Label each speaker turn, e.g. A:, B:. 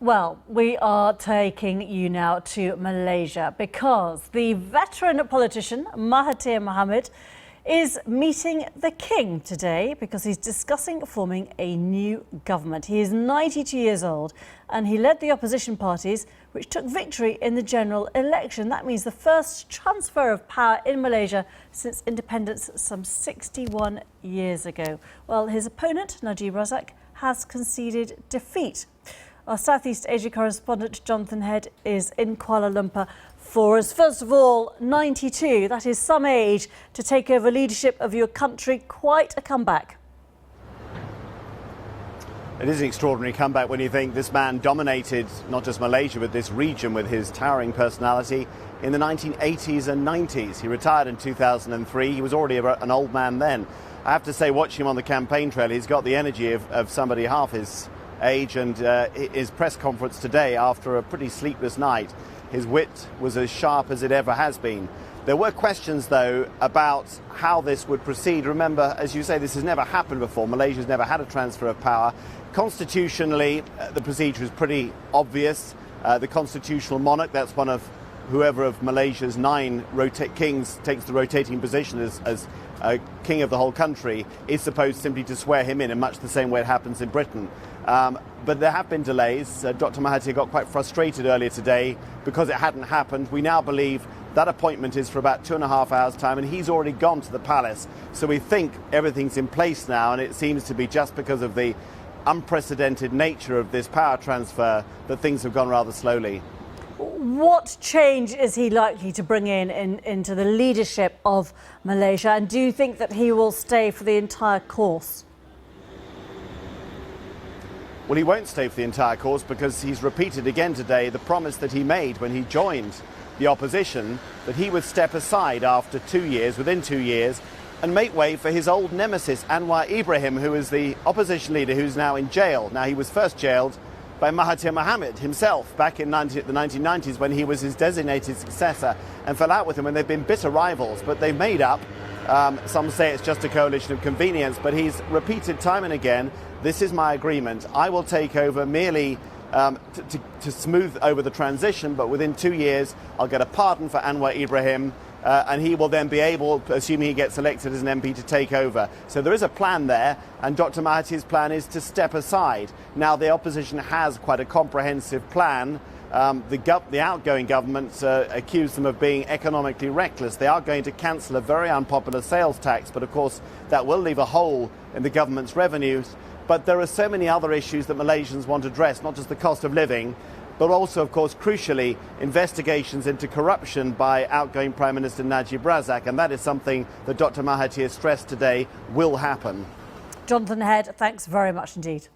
A: Well, we are taking you now to Malaysia because the veteran politician Mahathir Mohamad is meeting the king today because he's discussing forming a new government. He is 92 years old and he led the opposition parties which took victory in the general election. That means the first transfer of power in Malaysia since independence some 61 years ago. Well, his opponent, Najib Razak, has conceded defeat. Our Southeast Asia correspondent Jonathan Head is in Kuala Lumpur for us. First of all, 92, that is some age to take over leadership of your country. Quite a comeback.
B: It is an extraordinary comeback when you think this man dominated not just Malaysia but this region with his towering personality in the 1980s and 90s. He retired in 2003. He was already an old man then. I have to say, watching him on the campaign trail, he's got the energy of somebody half his age, and his press conference today after a pretty sleepless night, his wit was as sharp as it ever has been. There were questions, though, about how this would proceed. Remember, as you say, this has never happened before. Malaysia's never had a transfer of power. Constitutionally, the procedure is pretty obvious. The constitutional monarch, that's one of whoever of Malaysia's 9 kings takes the rotating position as king of the whole country, is supposed simply to swear him in much the same way it happens in Britain. But there have been delays. Dr. Mahathir got quite frustrated earlier today because it hadn't happened. We now believe that appointment is for about 2.5 hours' time, and he's already gone to the palace. So we think everything's in place now, and it seems to be just because of the unprecedented nature of this power transfer that things have gone rather slowly.
A: What change is he likely to bring into the leadership of Malaysia, and do you think that he will stay for the entire course?
B: Well, he won't stay for the entire course because he's repeated again today the promise that he made when he joined the opposition, that he would step aside after 2 years, within 2 years, and make way for his old nemesis, Anwar Ibrahim, who is the opposition leader who's now in jail. Now, he was first jailed by Mahathir Mohamad himself back in the 1990s when he was his designated successor, and fell out with him when they've been bitter rivals, but they've made up. Some say it's just a coalition of convenience, but he's repeated time and again, this is my agreement. I will take over merely to smooth over the transition, but within 2 years I'll get a pardon for Anwar Ibrahim, and he will then be able, assuming he gets elected as an MP, to take over. So there is a plan there, and Dr. Mahathir's plan is to step aside. Now, the opposition has quite a comprehensive plan. The outgoing government accused them of being economically reckless. They are going to cancel a very unpopular sales tax, but of course that will leave a hole in the government's revenues. But there are so many other issues that Malaysians want to address, not just the cost of living, but also, of course, crucially, investigations into corruption by outgoing Prime Minister Najib Razak, and that is something that Dr. Mahathir stressed today will happen.
A: Jonathan Head, thanks very much indeed.